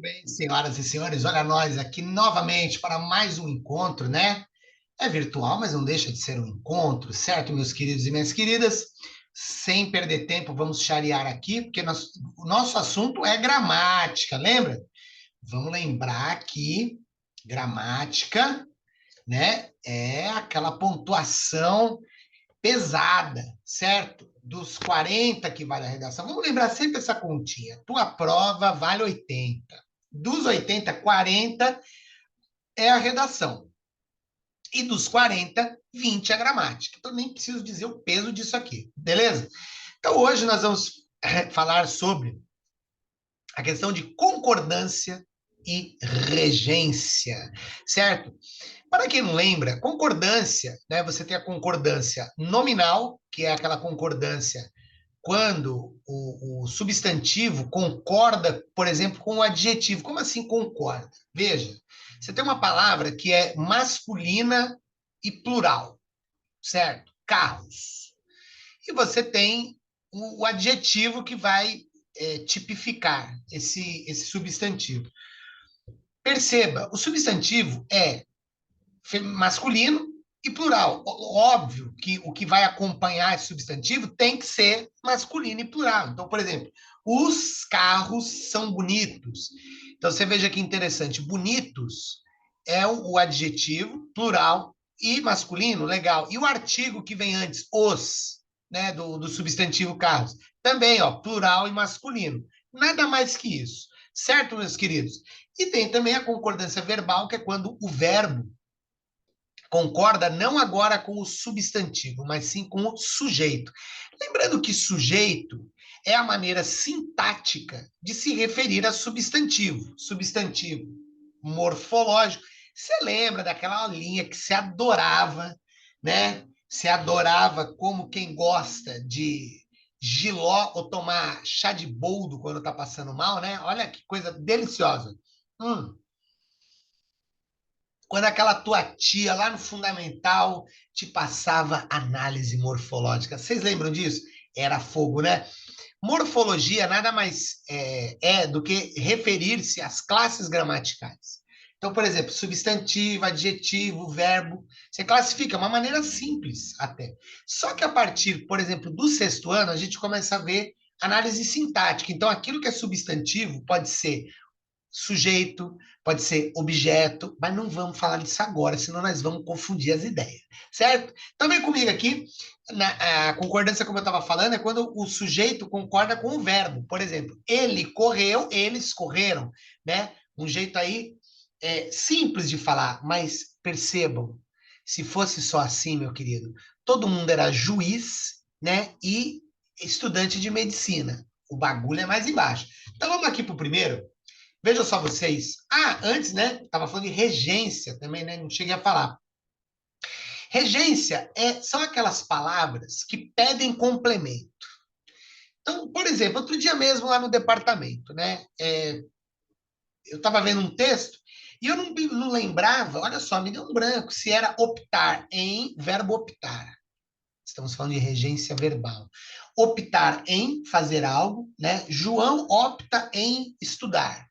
bem, senhoras e senhores, olha nós aqui novamente para mais um encontro, né? É virtual, mas não deixa de ser um encontro, certo, meus queridos e minhas queridas? Sem perder tempo, vamos charear aqui, porque o nosso assunto é gramática, lembra? Vamos lembrar que gramática, né, é aquela pontuação pesada, certo? Dos 40 que vale a redação. Vamos lembrar sempre essa continha. Tua prova vale 80. Dos 80, 40 é a redação. E dos 40, 20 é a gramática. Então, nem preciso dizer o peso disso aqui, beleza? Então, hoje nós vamos falar sobre a questão de concordância e regência, certo? Para quem não lembra, concordância, né? Você tem a concordância nominal, que é aquela concordância quando o substantivo concorda, por exemplo, com o adjetivo. Como assim concorda? Veja, você tem uma palavra que é masculina e plural, certo? Carros. E você tem o adjetivo que vai tipificar esse substantivo. Perceba, o substantivo é masculino e plural. Óbvio que o que vai acompanhar esse substantivo tem que ser masculino e plural. Então, por exemplo, os carros são bonitos. Então, você veja que interessante. Bonitos é o adjetivo, plural, e masculino, legal. E o artigo que vem antes, os, né, do substantivo carros, também, ó, plural e masculino. Nada mais que isso. Certo, meus queridos? E tem também a concordância verbal, que é quando o verbo concorda não agora com o substantivo, mas sim com o sujeito. Lembrando que sujeito é a maneira sintática de se referir a substantivo. Substantivo morfológico. Você lembra daquela aulinha que se adorava, né? Se adorava como quem gosta de giló ou tomar chá de boldo quando está passando mal, né? Olha que coisa deliciosa. Quando aquela tua tia lá no fundamental te passava análise morfológica. Vocês lembram disso? Era fogo, né? Morfologia nada mais do que referir-se às classes gramaticais. Então, por exemplo, substantivo, adjetivo, verbo, você classifica, é uma maneira simples até. Só que a partir, por exemplo, do sexto ano, a gente começa a ver análise sintática. Então, aquilo que é substantivo pode ser sujeito, pode ser objeto, mas não vamos falar disso agora, senão nós vamos confundir as ideias, certo? Então vem comigo aqui, a concordância, como eu estava falando, é quando o sujeito concorda com o verbo. Por exemplo, ele correu, eles correram, né? Um jeito aí simples de falar, mas percebam, se fosse só assim, meu querido, todo mundo era juiz, né? E estudante de medicina. O bagulho é mais embaixo. Então vamos aqui para o primeiro. Vejam só vocês. Ah, antes, né? Estava falando de regência também, né? Não cheguei a falar. Regência são aquelas palavras que pedem complemento. Então, por exemplo, outro dia mesmo lá no departamento, né? Eu estava vendo um texto e eu não lembrava, olha só, me deu um branco, se era optar em verbo optar. Estamos falando de regência verbal. Optar em fazer algo, né? João opta em estudar.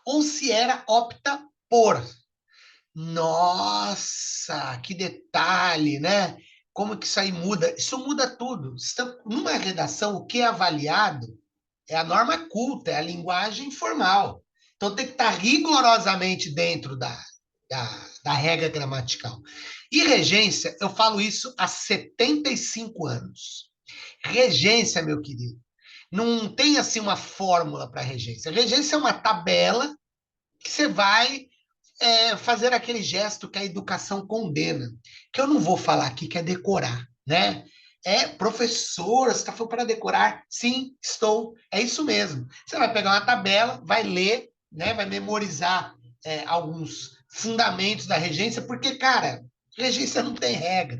Ou se era opta por. Nossa, que detalhe, né? Como que isso aí muda? Isso muda tudo. Numa redação, o que é avaliado é a norma culta, é a linguagem formal. Então tem que estar rigorosamente dentro da regra gramatical. E regência, eu falo isso há 75 anos. Regência, meu querido, não tem assim uma fórmula para regência. Regência é uma tabela que você vai fazer aquele gesto que a educação condena, que eu não vou falar aqui, que é decorar, né? Professor, você está falando para decorar? Sim, estou. É isso mesmo. Você vai pegar uma tabela, vai ler, né? Vai memorizar alguns fundamentos da regência, porque, cara, regência não tem regra.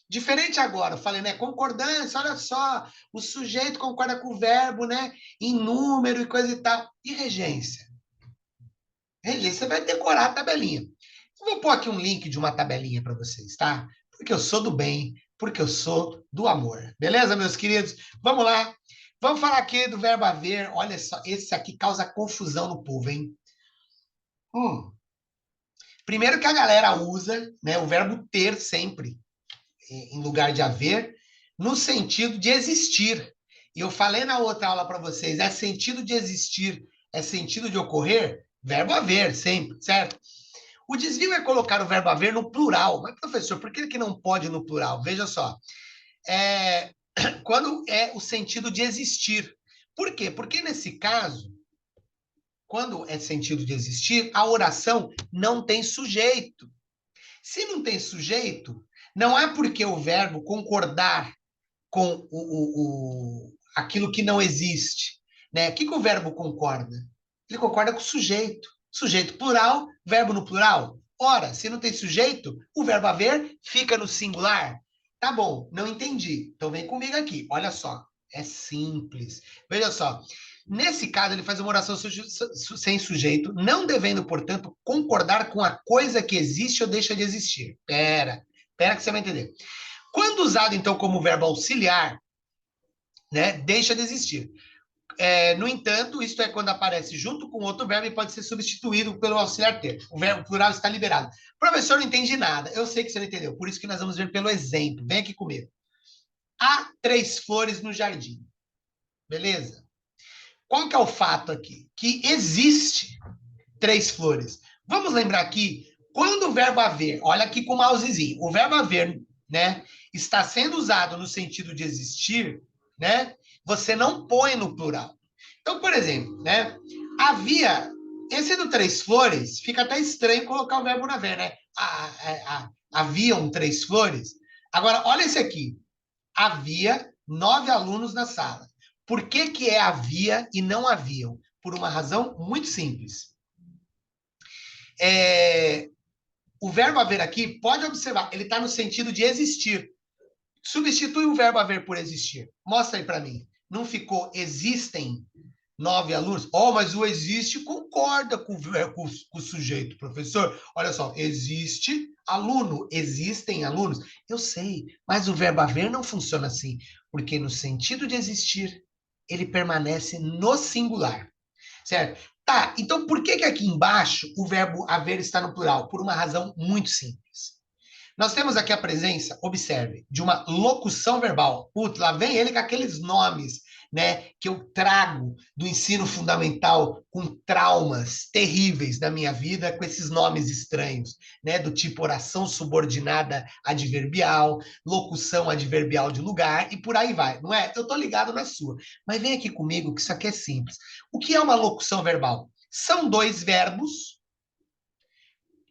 Diferente agora, eu falei, né? Concordância, olha só, o sujeito concorda com o verbo, né? Em número e coisa e tal. E regência? Regência vai decorar a tabelinha. Eu vou pôr aqui um link de uma tabelinha para vocês, tá? Porque eu sou do bem, porque eu sou do amor. Beleza, meus queridos? Vamos lá. Vamos falar aqui do verbo haver. Olha só, esse aqui causa confusão no povo, hein? Primeiro que a galera usa, né, o verbo ter sempre em lugar de haver, no sentido de existir. E eu falei na outra aula para vocês, é sentido de existir, é sentido de ocorrer, verbo haver sempre, certo? O desvio é colocar o verbo haver no plural. Mas, professor, por que não pode no plural? Veja só. É, quando é o sentido de existir. Por quê? Porque nesse caso, quando é sentido de existir, a oração não tem sujeito. Se não tem sujeito, não é porque o verbo concordar com aquilo que não existe. Né? O que o verbo concorda? Ele concorda com o sujeito. Sujeito plural, verbo no plural. Ora, se não tem sujeito, o verbo haver fica no singular. Tá bom, não entendi. Então vem comigo aqui. Olha só. É simples. Veja só. Nesse caso, ele faz uma oração sem sujeito, não devendo, portanto, concordar com a coisa que existe ou deixa de existir. Pera que você vai entender. Quando usado, então, como verbo auxiliar, né, deixa de existir. No entanto, isto é quando aparece junto com outro verbo e pode ser substituído pelo auxiliar ter. O verbo plural está liberado. Professor, não entendi nada. Eu sei que você não entendeu. Por isso que nós vamos ver pelo exemplo. Vem aqui comigo. Há 3 flores no jardim. Beleza? Qual que é o fato aqui? Que existe 3 flores. Vamos lembrar aqui, quando o verbo haver, olha aqui com o mousezinho, o verbo haver, né, está sendo usado no sentido de existir, né, você não põe no plural. Então, por exemplo, né, havia, esse do 3 flores, fica até estranho colocar o verbo na haver, né? Haviam 3 flores. Agora, olha esse aqui. Havia 9 alunos na sala. Por que que é havia e não haviam? Por uma razão muito simples. O verbo haver aqui, pode observar, ele está no sentido de existir. Substitui o verbo haver por existir. Mostra aí para mim. Não ficou existem 9 alunos? Oh, mas o existe concorda com o sujeito, professor. Olha só, existe aluno, existem alunos. Eu sei, mas o verbo haver não funciona assim, porque no sentido de existir, ele permanece no singular, certo? Tá, então por que aqui embaixo o verbo haver está no plural? Por uma razão muito simples. Nós temos aqui a presença, observe, de uma locução verbal. Putz, lá vem ele com aqueles nomes, né, que eu trago do ensino fundamental com traumas terríveis da minha vida, com esses nomes estranhos, né, do tipo oração subordinada adverbial, locução adverbial de lugar e por aí vai, não é? Eu tô ligado na sua, mas vem aqui comigo que isso aqui é simples. O que é uma locução verbal? São 2 verbos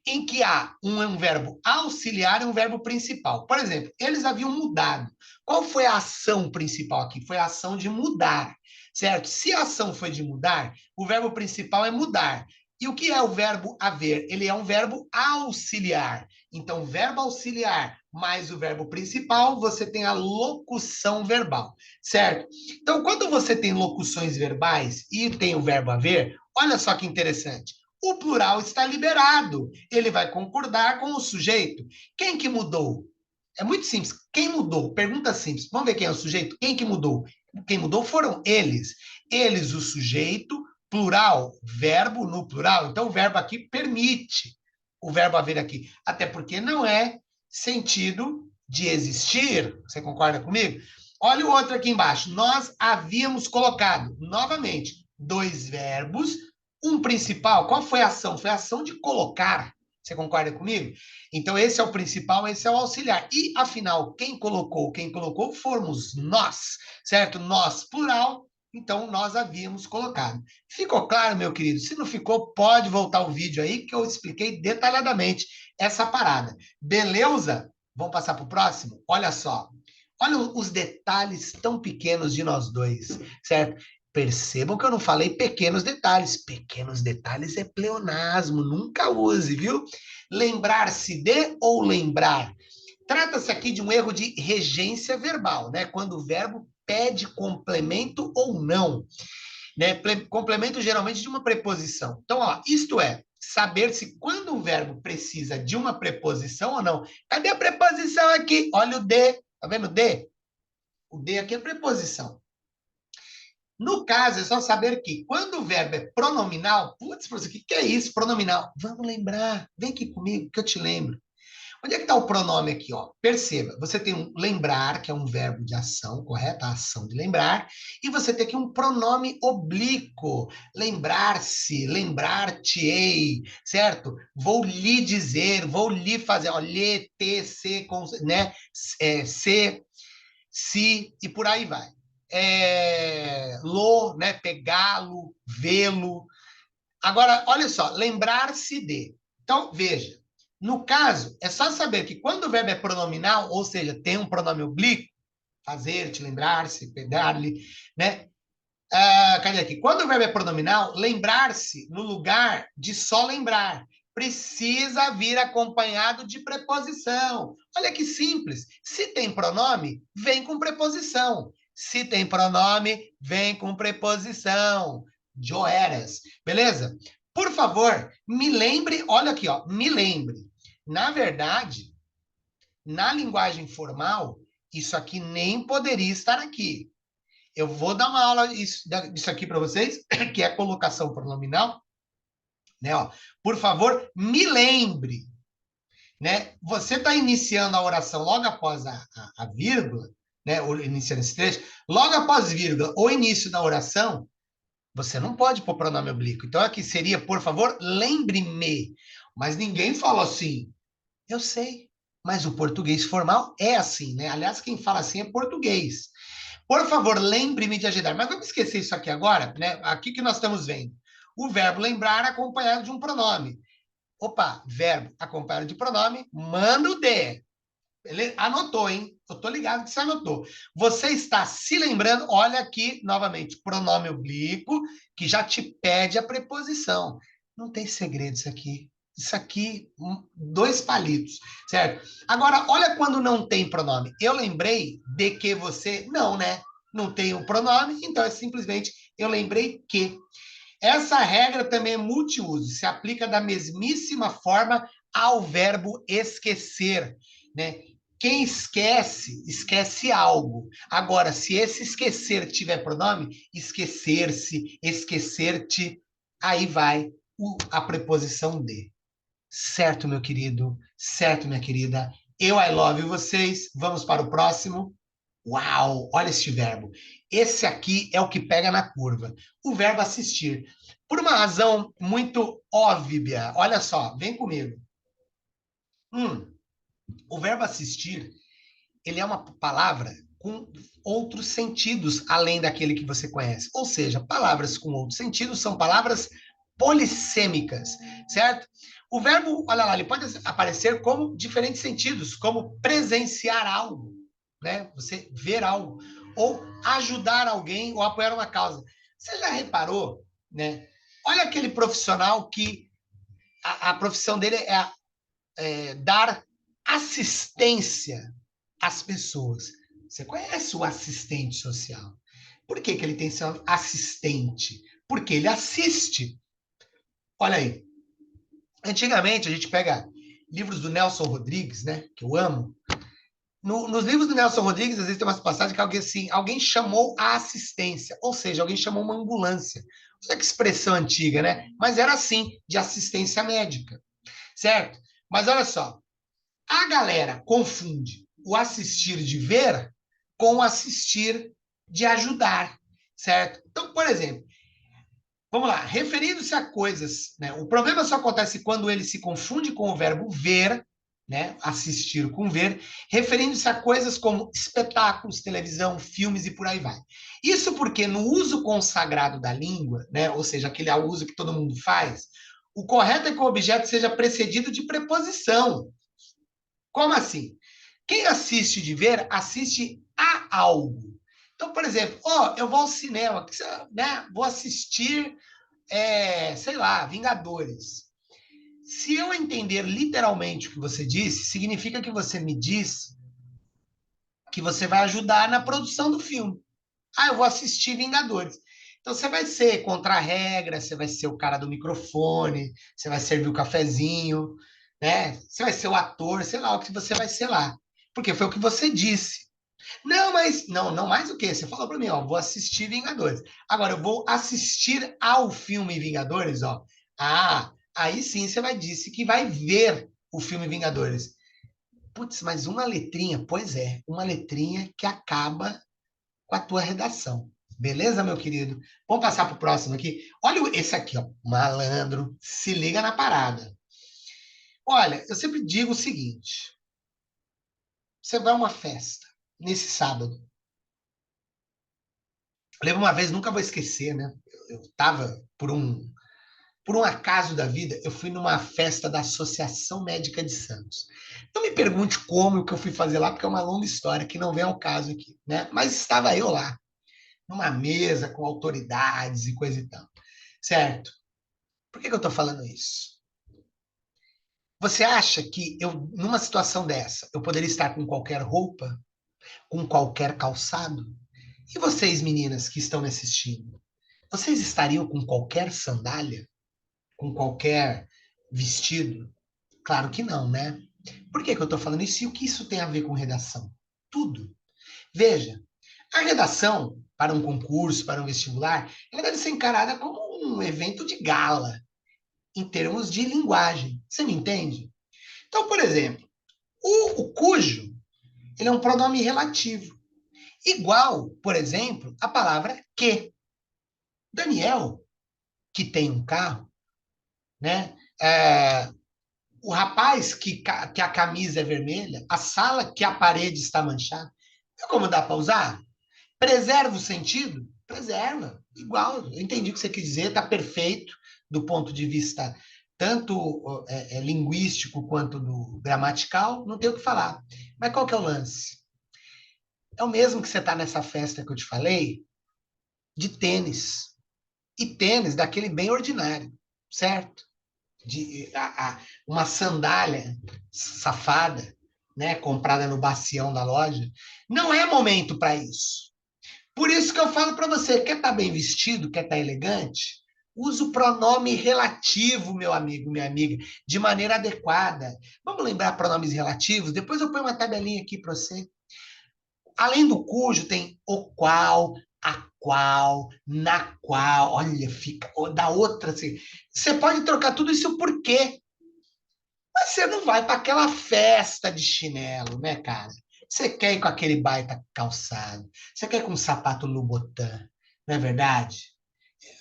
em que há um verbo auxiliar e um verbo principal. Por exemplo, eles haviam mudado. Qual foi a ação principal aqui? Foi a ação de mudar, certo? Se a ação foi de mudar, o verbo principal é mudar. E o que é o verbo haver? Ele é um verbo auxiliar. Então, verbo auxiliar mais o verbo principal, você tem a locução verbal, certo? Então, quando você tem locuções verbais e tem o verbo haver, olha só que interessante. O plural está liberado. Ele vai concordar com o sujeito. Quem que mudou? É muito simples. Quem mudou? Pergunta simples. Vamos ver quem é o sujeito? Quem que mudou? Quem mudou foram eles. Eles, o sujeito, plural, verbo no plural. Então, o verbo aqui permite o verbo haver aqui. Até porque não é sentido de existir. Você concorda comigo? Olha o outro aqui embaixo. Nós havíamos colocado, novamente, 2 verbos, um principal. Qual foi a ação? Foi a ação de colocar. Você concorda comigo? Então, esse é o principal, esse é o auxiliar. E, afinal, quem colocou? Quem colocou fomos nós, certo? Nós, plural, então nós havíamos colocado. Ficou claro, meu querido? Se não ficou, pode voltar o vídeo aí, que eu expliquei detalhadamente essa parada. Beleza? Vamos passar para o próximo? Olha só. Olha os detalhes tão pequenos de nós dois, certo? Percebam que eu não falei pequenos detalhes. Pequenos detalhes é pleonasmo, nunca use, viu? Lembrar-se de ou lembrar. Trata-se aqui de um erro de regência verbal, né? Quando o verbo pede complemento ou não, né? Complemento geralmente de uma preposição. Então, ó, isto é, saber se quando um verbo precisa de uma preposição ou não. Cadê a preposição aqui? Olha o de, tá vendo o de? O de aqui é preposição. No caso, é só saber que quando o verbo é pronominal, putz, professor, o que é isso, pronominal? Vamos lembrar, vem aqui comigo que eu te lembro. Onde é que está o pronome aqui, ó? Perceba, você tem um lembrar, que é um verbo de ação, correto? A ação de lembrar. E você tem aqui um pronome oblíquo. Lembrar-se, lembrar-te-ei, certo? Vou lhe dizer, vou lhe fazer, ó, lhe, te, se, né? Se, se, e por aí vai. Lo, né? Pegá-lo, vê-lo. Agora, olha só, lembrar-se de. Então, veja, no caso, é só saber que quando o verbo é pronominal, ou seja, tem um pronome oblíquo, fazer-te, lembrar-se, pegar-lhe, né? Cadê aqui? Quando o verbo é pronominal, lembrar-se no lugar de só lembrar. Precisa vir acompanhado de preposição. Olha que simples. Se tem pronome, vem com preposição. Se tem pronome, vem com preposição. Jo eras. Beleza? Por favor, me lembre, olha aqui, ó, me lembre. Na verdade, na linguagem formal, isso aqui nem poderia estar aqui. Eu vou dar uma aula disso aqui para vocês, que é colocação pronominal, né? Ó, por favor, me lembre, né? Você está iniciando a oração logo após a vírgula, né? Ou iniciando esse trecho, logo após vírgula, o início da oração, você não pode pôr pronome oblíquo. Então aqui seria, por favor, lembre-me. Mas ninguém fala assim. Eu sei, mas o português formal é assim, né? Aliás, quem fala assim é português. Por favor, lembre-me de ajudar. Mas vamos esquecer isso aqui agora, né? Aqui que nós estamos vendo. O verbo lembrar acompanhado de um pronome. Opa, verbo acompanhado de pronome, manda o de. Ele anotou, hein? Eu tô ligado que você anotou. Você está se lembrando, olha aqui, novamente, pronome oblíquo, que já te pede a preposição. Não tem segredo isso aqui. Isso aqui, dois palitos, certo? Agora, olha quando não tem pronome. Eu lembrei de que você... Não, né? Não tem o pronome, então é simplesmente eu lembrei que. Essa regra também é multiuso, se aplica da mesmíssima forma ao verbo esquecer, né? Quem esquece, esquece algo. Agora, se esse esquecer tiver pronome, esquecer-se, esquecer-te, aí vai a preposição de. Certo, meu querido? Certo, minha querida? I love vocês. Vamos para o próximo. Uau, olha este verbo. Esse aqui é o que pega na curva. O verbo assistir. Por uma razão muito óbvia. Olha só, vem comigo. O verbo assistir, ele é uma palavra com outros sentidos além daquele que você conhece. Ou seja, palavras com outros sentidos são palavras polissêmicas, certo? O verbo, olha lá, ele pode aparecer como diferentes sentidos, como presenciar algo, né? Você ver algo, ou ajudar alguém ou apoiar uma causa. Você já reparou, né? Olha aquele profissional que a profissão dele é dar assistência às pessoas. Você conhece o assistente social. Por que ele tem que ser assistente? Porque ele assiste. Olha aí. Antigamente, a gente pega livros do Nelson Rodrigues, né? Que eu amo. Nos livros do Nelson Rodrigues, às vezes tem umas passagens que alguém chamou a assistência, ou seja, alguém chamou uma ambulância. Olha que expressão antiga, né? Mas era assim, de assistência médica, certo? Mas olha só, a galera confunde o assistir de ver com o assistir de ajudar, certo? Então, por exemplo, vamos lá, referindo-se a coisas, né? O problema só acontece quando ele se confunde com o verbo ver, né? Assistir com ver, referindo-se a coisas como espetáculos, televisão, filmes e por aí vai. Isso porque no uso consagrado da língua, né? Ou seja, aquele uso que todo mundo faz, o correto é que o objeto seja precedido de preposição. Como assim? Quem assiste de ver, assiste a algo. Então, por exemplo, eu vou ao cinema, né? Vou assistir, sei lá, Vingadores. Se eu entender literalmente o que você disse, significa que você me diz que você vai ajudar na produção do filme. Ah, eu vou assistir Vingadores. Então você vai ser contra a regra, você vai ser o cara do microfone, você vai servir o cafezinho, né? Você vai ser o ator, sei lá o que você vai ser lá. Porque foi o que você disse. Não, mas não mais o quê? Você falou para mim, ó, vou assistir Vingadores. Agora eu vou assistir ao filme Vingadores, ó. Ah, aí sim você vai disse que vai ver o filme Vingadores. Putz, mas uma letrinha, pois é, uma letrinha que acaba com a tua redação. Beleza, meu querido? Vamos passar para o próximo aqui. Olha esse aqui, ó. Malandro, se liga na parada. Olha, eu sempre digo o seguinte: você vai a uma festa nesse sábado. Eu lembro uma vez, nunca vou esquecer, né? Eu tava por um acaso da vida, eu fui numa festa da Associação Médica de Santos. Não me pergunte como que eu fui fazer lá, porque é uma longa história que não vem ao caso aqui, né? Mas estava eu lá, numa mesa com autoridades e coisa e tal. Certo? Por que eu estou falando isso? Você acha que eu, numa situação dessa, eu poderia estar com qualquer roupa, com qualquer calçado? E vocês, meninas que estão me assistindo, vocês estariam com qualquer sandália? Com qualquer vestido? Claro que não, né? Por que eu estou falando isso e o que isso tem a ver com redação? Tudo. Veja, a redação para um concurso, para um vestibular, ela deve ser encarada como um evento de gala, em termos de linguagem. Você me entende? Então, por exemplo, o cujo, ele é um pronome relativo. Igual, por exemplo, a palavra que. Daniel, que tem um carro, né? O rapaz que a camisa é vermelha, a sala que a parede está manchada. Viu como dá para usar? Preserva o sentido? Preserva. Igual, eu entendi o que você quis dizer, está perfeito do ponto de vista tanto linguístico quanto do gramatical, não tem o que falar. Mas qual que é o lance? É o mesmo que você está nessa festa que eu te falei, de tênis. E tênis daquele bem ordinário, certo? Uma sandália safada, né, comprada no bacião da loja, não é momento para isso. Por isso que eu falo para você, quer estar bem vestido, quer estar elegante, use o pronome relativo, meu amigo, minha amiga, de maneira adequada. Vamos lembrar pronomes relativos? Depois eu ponho uma tabelinha aqui para você. Além do cujo, tem o qual, a qual, na qual, olha, fica, da outra, assim. Você pode trocar tudo isso por quê? Mas você não vai para aquela festa de chinelo, né, cara? Você quer ir com aquele baita calçado. Você quer ir com um sapato Louboutin, não é verdade?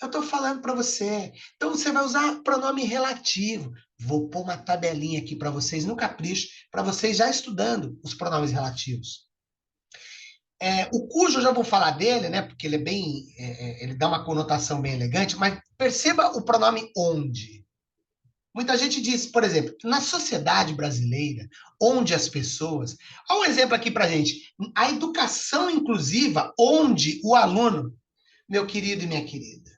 Eu estou falando para você. Então você vai usar pronome relativo. Vou pôr uma tabelinha aqui para vocês no capricho, para vocês já estudando os pronomes relativos. O cujo eu já vou falar dele, né? Porque ele é bem, ele dá uma conotação bem elegante. Mas perceba o pronome onde. Muita gente diz, por exemplo, na sociedade brasileira, onde as pessoas. Olha um exemplo aqui para gente. A educação inclusiva, onde o aluno, meu querido e minha querida,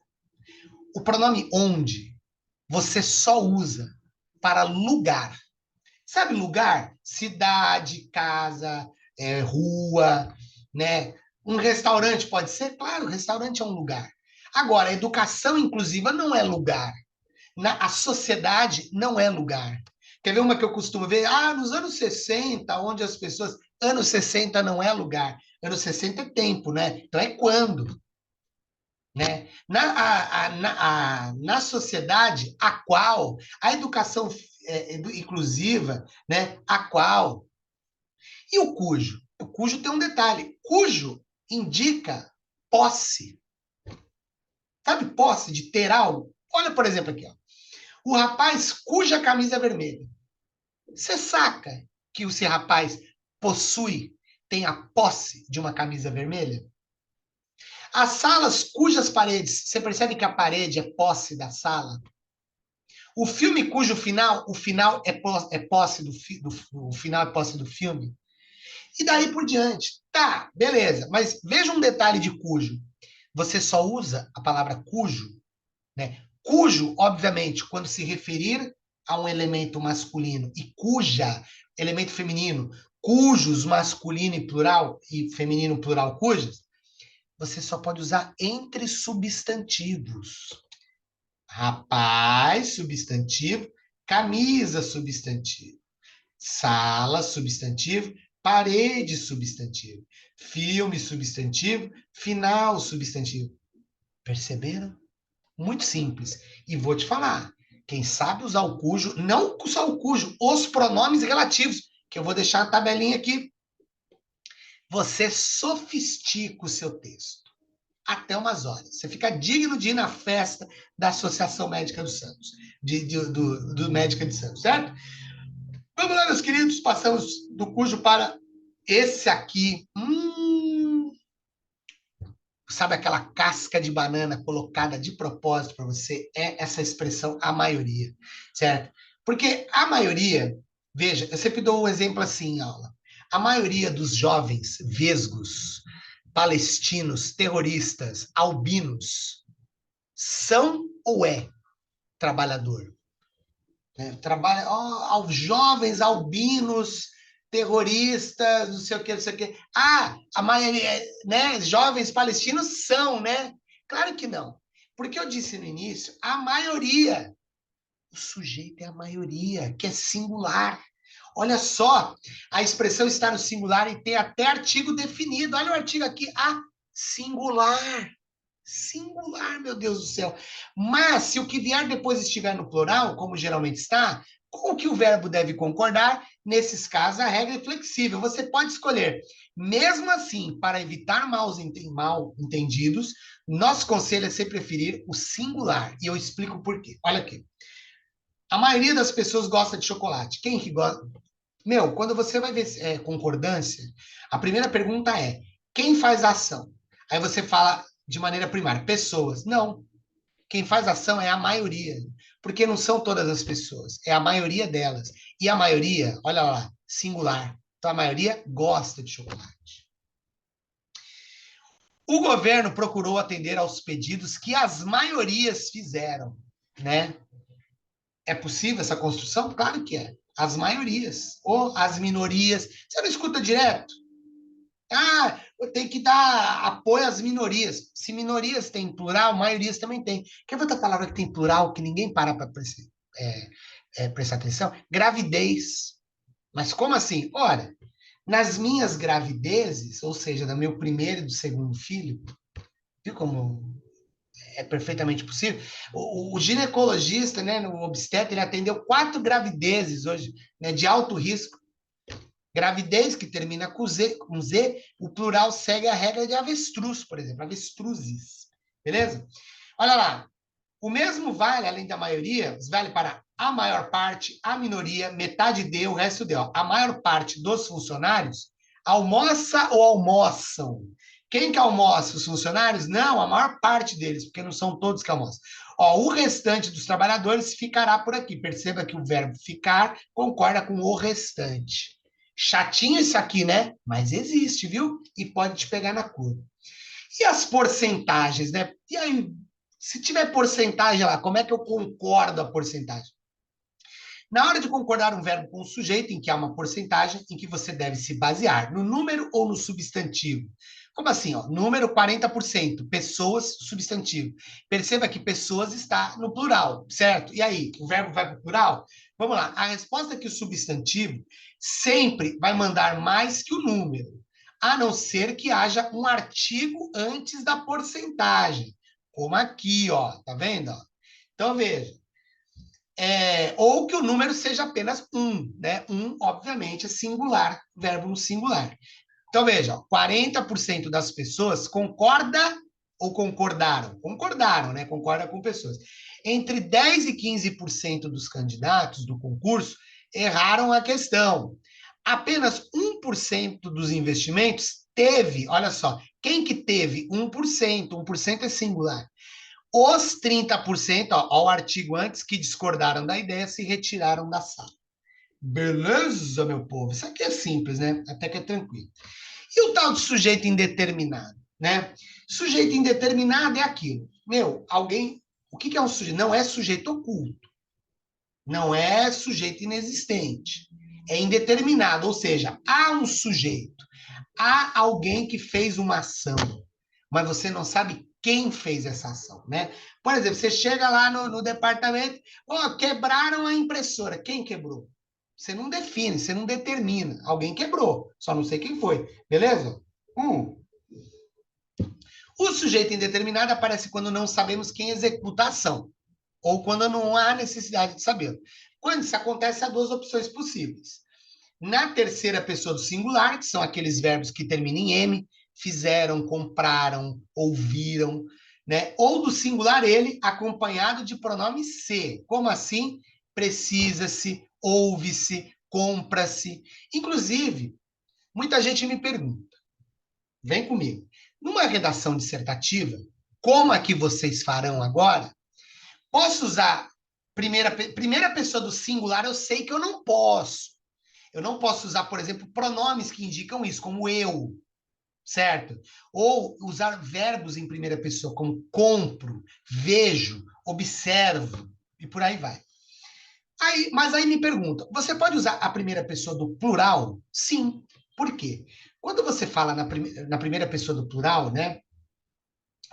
o pronome onde você só usa para lugar. Sabe lugar? Cidade, casa, rua, né? Um restaurante pode ser? Claro, restaurante é um lugar. Agora, a educação inclusiva não é lugar. A sociedade não é lugar. Quer ver uma que eu costumo ver? Ah, nos anos 60, onde as pessoas. Anos 60 não é lugar. Anos 60 é tempo, né? Então é quando. Né? Na sociedade a qual a educação inclusiva, né? A qual. E o cujo? O cujo tem um detalhe. Cujo indica posse. Sabe posse de ter algo? Olha, por exemplo, aqui. Ó. O rapaz cuja camisa é vermelha. Você saca que esse rapaz possui, tem a posse de uma camisa vermelha? As salas cujas paredes, você percebe que a parede é posse da sala? O filme cujo final, o final é posse o final é posse do filme. E daí por diante. Tá, beleza. Mas veja um detalhe de cujo. Você só usa a palavra cujo, né? Cujo, obviamente, quando se referir a um elemento masculino e cuja, elemento feminino, cujos masculino e plural e feminino plural cujas, você só pode usar entre substantivos. Rapaz, substantivo. Camisa, substantivo. Sala, substantivo. parede substantivo, filme substantivo, final substantivo. Perceberam? Muito simples. E vou te falar, quem sabe usar o cujo, não só o cujo, os pronomes relativos, que eu vou deixar a tabelinha aqui, você sofistica o seu texto. Até umas horas. Você fica digno de ir na festa da Associação Médica dos Santos, do Médica de Santos, certo? Vamos lá, meus queridos, passamos do cujo para esse aqui. Sabe aquela casca de banana colocada de propósito para você? É essa expressão, a maioria, certo? Porque a maioria, veja, eu sempre dou um exemplo assim em aula. A maioria dos jovens vesgos, palestinos, terroristas, albinos, são ou é trabalhador? Trabalha aos jovens albinos, terroristas, não sei o que, não sei o que. Ah, a maioria, né? Jovens palestinos são, né? Claro que não. Porque eu disse no início, a maioria. O sujeito é a maioria, que é singular. Olha só, a expressão está no singular e tem até artigo definido. Olha o artigo aqui, a singular. Singular, meu Deus do céu. Mas, se o que vier depois estiver no plural, como geralmente está, com o que o verbo deve concordar, nesses casos, a regra é flexível. Você pode escolher. Mesmo assim, para evitar mal entendidos, nosso conselho é sempre preferir o singular. E eu explico por quê. Olha aqui. A maioria das pessoas gosta de chocolate. Quem que gosta? Meu, quando você vai ver concordância, a primeira pergunta é: quem faz a ação? Aí você fala de maneira primária, pessoas. Não. Quem faz ação é a maioria. Porque não são todas as pessoas, é a maioria delas. E a maioria, olha lá, singular. Então a maioria gosta de chocolate. O governo procurou atender aos pedidos que as maiorias fizeram, né? É possível essa construção? Claro que é. As maiorias ou as minorias. Você não escuta direto? Ah, tem que dar apoio às minorias. Se minorias têm plural, maiorias também têm. Quer ver outra palavra que tem plural que ninguém para prestar atenção? Gravidez. Mas como assim? Ora, nas minhas gravidezes, ou seja, no meu primeiro e do segundo filho, viu como é perfeitamente possível? O ginecologista, né, no obstetra, ele atendeu 4 gravidezes hoje, né, de alto risco. Gravidez que termina com Z, o plural segue a regra de avestruz, por exemplo, avestruzes. Beleza? Olha lá. O mesmo vale, além da maioria, vale para a maior parte, a minoria, metade de, o resto de. Ó. A maior parte dos funcionários almoça ou almoçam. Quem que almoça? Os funcionários? Não, a maior parte deles, porque não são todos que almoçam. Ó, o restante dos trabalhadores ficará por aqui. Perceba que o verbo ficar concorda com o restante. Chatinho isso aqui, né? Mas existe, viu? E pode te pegar na curva. E as porcentagens, né? E aí, se tiver porcentagem lá, como é que eu concordo a porcentagem? Na hora de concordar um verbo com o sujeito, em que há uma porcentagem, em que você deve se basear no número ou no substantivo. Como assim? Ó? Número 40%, pessoas, substantivo. Perceba que pessoas está no plural, certo? E aí, o verbo vai para o plural? Vamos lá. A resposta é que o substantivo sempre vai mandar mais que o número, a não ser que haja um artigo antes da porcentagem. Como aqui, ó. Tá vendo? Ó? Então, veja. Ou que o número seja apenas um, né? Um, obviamente, é singular, verbo no singular. Então, veja, 40% das pessoas concorda ou concordaram? Concordaram, né? Concorda com pessoas. Entre 10 e 15% dos candidatos do concurso erraram a questão. Apenas 1% dos investimentos teve, olha só, quem que teve 1%? 1% é singular. Os 30%, ó, o artigo antes, que discordaram da ideia, se retiraram da sala. Beleza, meu povo? Isso aqui é simples, né? Até que é tranquilo. E o tal de sujeito indeterminado, né? Sujeito indeterminado é aquilo. Meu, alguém... O que é um sujeito? Não é sujeito oculto. Não é sujeito inexistente. É indeterminado, ou seja, há um sujeito. Há alguém que fez uma ação, mas você não sabe quem fez essa ação, né? Por exemplo, você chega lá no departamento, quebraram a impressora. Quem quebrou? Você não define, você não determina. Alguém quebrou, só não sei quem foi. Beleza? O sujeito indeterminado aparece quando não sabemos quem executa a ação, ou quando não há necessidade de saber. Quando isso acontece, há duas opções possíveis. Na terceira pessoa do singular, que são aqueles verbos que terminam em M, fizeram, compraram, ouviram, né? Ou do singular ele, acompanhado de pronome se. Como assim? Precisa-se, ouve-se, compra-se. Inclusive, muita gente me pergunta, vem comigo, numa redação dissertativa, como a que vocês farão agora, posso usar primeira pessoa do singular? Eu sei que eu não posso. Eu não posso usar, por exemplo, pronomes que indicam isso, como eu, certo? Ou usar verbos em primeira pessoa, como compro, vejo, observo, e por aí vai. Mas aí me pergunta, você pode usar a primeira pessoa do plural? Sim. Por quê? Quando você fala na primeira pessoa do plural, né?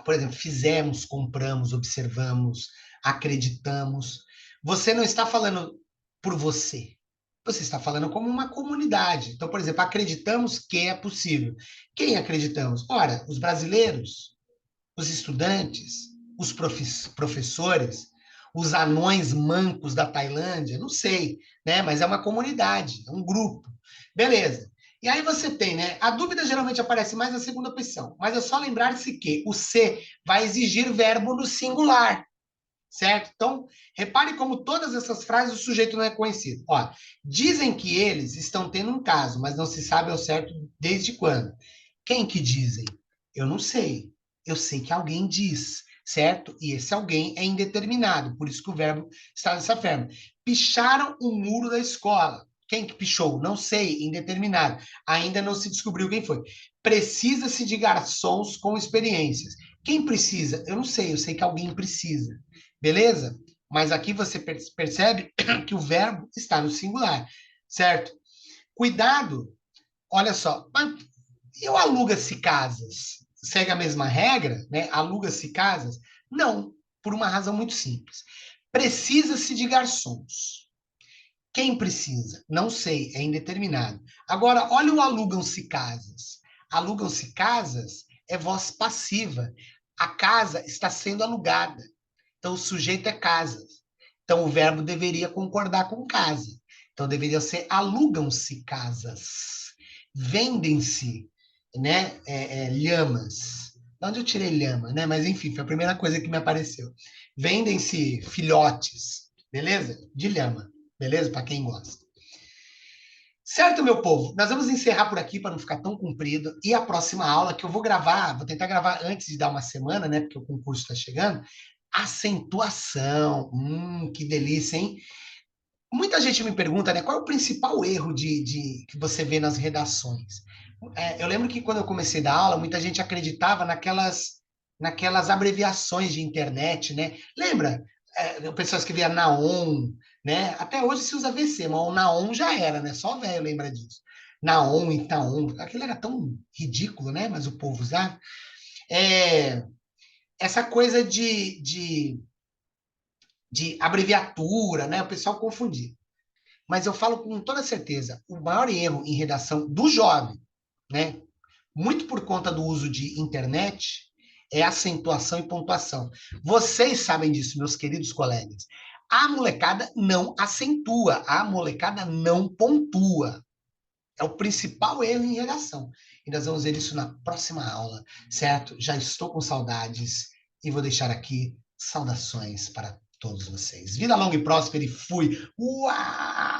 Por exemplo, fizemos, compramos, observamos, acreditamos. Você não está falando por você. Você está falando como uma comunidade. Então, por exemplo, acreditamos que é possível. Quem acreditamos? Ora, os brasileiros, os estudantes, os professores, os anões mancos da Tailândia, não sei, né? Mas é uma comunidade, é um grupo. Beleza. E aí você tem, né? A dúvida geralmente aparece mais na segunda opção, mas é só lembrar-se que o ser vai exigir verbo no singular, certo? Então, repare como todas essas frases o sujeito não é conhecido. Ó, dizem que eles estão tendo um caso, mas não se sabe ao certo desde quando. Quem que dizem? Eu não sei. Eu sei que alguém diz, certo? E esse alguém é indeterminado, por isso que o verbo está dessa forma. Picharam o muro da escola. Quem que pichou? Não sei, indeterminado. Ainda não se descobriu quem foi. Precisa-se de garçons com experiências. Quem precisa? Eu não sei, eu sei que alguém precisa. Beleza? Mas aqui você percebe que o verbo está no singular, certo? Cuidado, olha só, e o aluga-se casas? Segue a mesma regra, né? Aluga-se casas? Não, por uma razão muito simples. Precisa-se de garçons. Quem precisa? Não sei, é indeterminado. Agora, olha o alugam-se casas. Alugam-se casas é voz passiva. A casa está sendo alugada. Então, o sujeito é casas. Então, o verbo deveria concordar com casa. Então, deveria ser alugam-se casas. Vendem-se, né, lhamas. De onde eu tirei lhama, né? Mas, enfim, foi a primeira coisa que me apareceu. Vendem-se filhotes, beleza? De lhama, beleza? Para quem gosta. Certo, meu povo? Nós vamos encerrar por aqui para não ficar tão comprido. E a próxima aula que eu vou gravar, vou tentar gravar antes de dar uma semana, né? Porque o concurso está chegando. Acentuação. Que delícia, hein? Muita gente me pergunta, né? Qual é o principal erro que você vê nas redações? Eu lembro que quando eu comecei a dar aula, muita gente acreditava naquelas abreviações de internet, né? Lembra? O pessoal escrevia Naon, né? Até hoje se usa VC, mas o Naon já era, né? Só velho lembra disso. Naon, Itaon, aquilo era tão ridículo, né? Mas o povo usava. Essa coisa de abreviatura, né? O pessoal confundia. Mas eu falo com toda certeza, o maior erro em redação do jovem, né? Muito por conta do uso de internet, é acentuação e pontuação. Vocês sabem disso, meus queridos colegas. A molecada não acentua, a molecada não pontua. É o principal erro em redação. E nós vamos ver isso na próxima aula, certo? Já estou com saudades e vou deixar aqui saudações para todos vocês. Vida longa e próspera e fui! Uau!